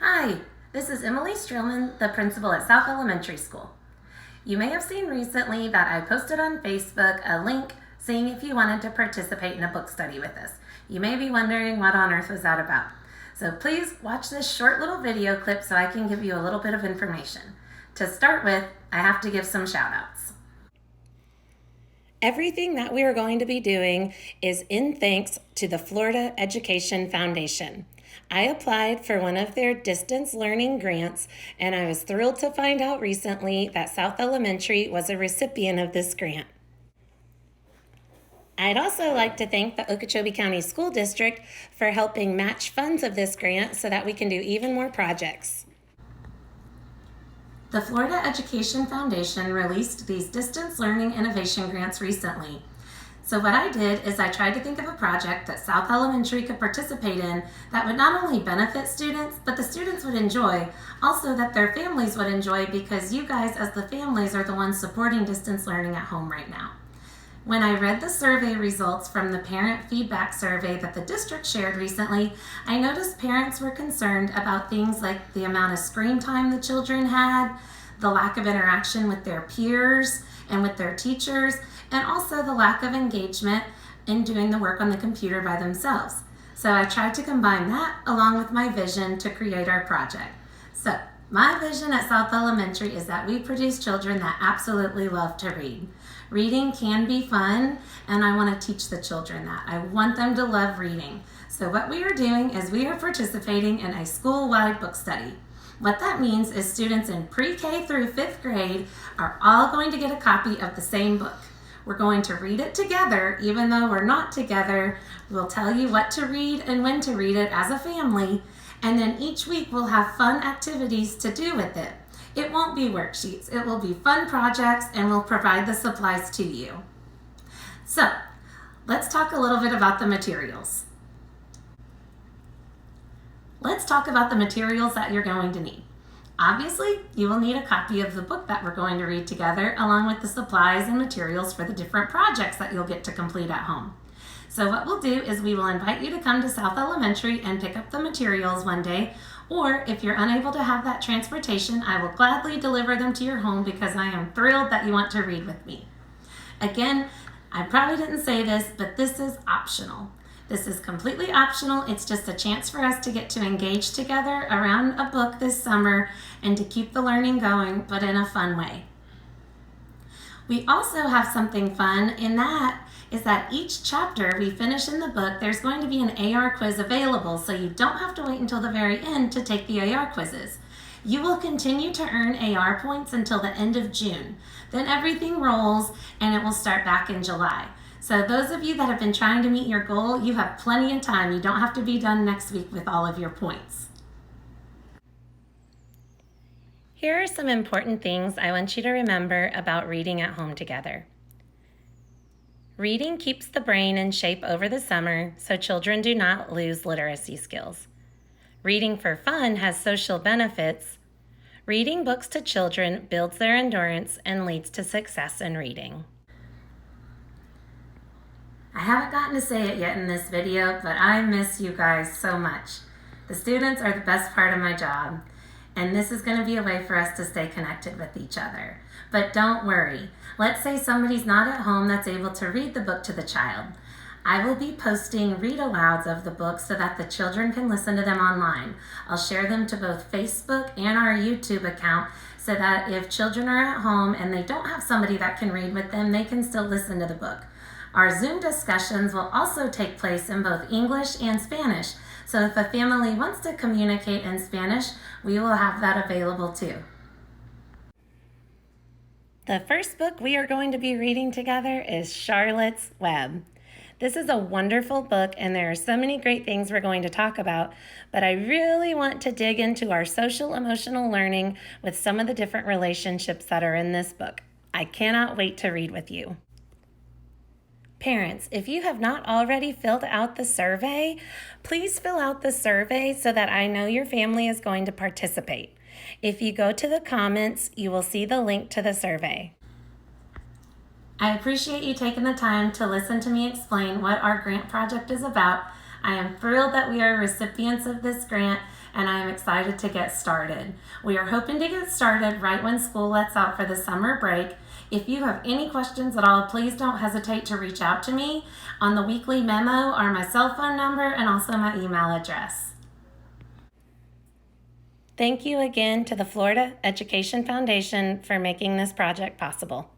Hi, this is Emily Streelman, the principal at South Elementary School. You may have seen recently that I posted on Facebook a link saying if you wanted to participate in a book study with us. You may be wondering what on earth was that about. So please watch this short little video clip so I can give you a little bit of information. To start with, I have to give some shout outs. Everything that we are going to be doing is in thanks to the Florida Education Foundation. I applied for one of their distance learning grants, and I was thrilled to find out recently that South Elementary was a recipient of this grant. I'd also like to thank the Okeechobee County School District for helping match funds of this grant so that we can do even more projects. The Florida Education Foundation released these distance learning innovation grants recently. So what I did is I tried to think of a project that South Elementary could participate in that would not only benefit students, but the students would enjoy, also that their families would enjoy, because you guys as the families are the ones supporting distance learning at home right now. When I read the survey results from the parent feedback survey that the district shared recently, I noticed parents were concerned about things like the amount of screen time the children had, the lack of interaction with their peers and with their teachers, and also the lack of engagement in doing the work on the computer by themselves. So I tried to combine that along with my vision to create our project. So my vision at South Elementary is that we produce children that absolutely love to read. Reading can be fun, and I want to teach the children that. I want them to love reading. So what we are doing is we are participating in a school-wide book study. What that means is students in pre-K through 5th grade are all going to get a copy of the same book. We're going to read it together, even though we're not together. We'll tell you what to read and when to read it as a family, and then each week we'll have fun activities to do with it. It won't be worksheets, it will be fun projects, and we'll provide the supplies to you. So, let's talk a little bit about the materials. Let's talk about the materials that you're going to need. Obviously, you will need a copy of the book that we're going to read together, along with the supplies and materials for the different projects that you'll get to complete at home. So what we'll do is we will invite you to come to South Elementary and pick up the materials one day, or if you're unable to have that transportation, I will gladly deliver them to your home because I am thrilled that you want to read with me. Again, I probably didn't say this, but this is optional. This is completely optional. It's just a chance for us to get to engage together around a book this summer and to keep the learning going, but in a fun way. We also have something fun, and that is that each chapter we finish in the book, there's going to be an AR quiz available, so you don't have to wait until the very end to take the AR quizzes. You will continue to earn AR points until the end of June. Then everything rolls and it will start back in July. So those of you that have been trying to meet your goal, you have plenty of time. You don't have to be done next week with all of your points. Here are some important things I want you to remember about reading at home together. Reading keeps the brain in shape over the summer so children do not lose literacy skills. Reading for fun has social benefits. Reading books to children builds their endurance and leads to success in reading. I haven't gotten to say it yet in this video, but I miss you guys so much. The students are the best part of my job, and this is going to be a way for us to stay connected with each other. But don't worry. Let's say somebody's not at home that's able to read the book to the child. I will be posting read-alouds of the book so that the children can listen to them online. I'll share them to both Facebook and our YouTube account so that if children are at home and they don't have somebody that can read with them, they can still listen to the book. Our Zoom discussions will also take place in both English and Spanish, so if a family wants to communicate in Spanish, we will have that available too. The first book we are going to be reading together is Charlotte's Web. This is a wonderful book, and there are so many great things we're going to talk about, but I really want to dig into our social emotional learning with some of the different relationships that are in this book. I cannot wait to read with you. Parents, if you have not already filled out the survey, please fill out the survey so that I know your family is going to participate. If you go to the comments, you will see the link to the survey. I appreciate you taking the time to listen to me explain what our grant project is about. I am thrilled that we are recipients of this grant, and I am excited to get started. We are hoping to get started right when school lets out for the summer break. If you have any questions at all, please don't hesitate to reach out to me. On the weekly memo are my cell phone number and also my email address. Thank you again to the Florida Education Foundation for making this project possible.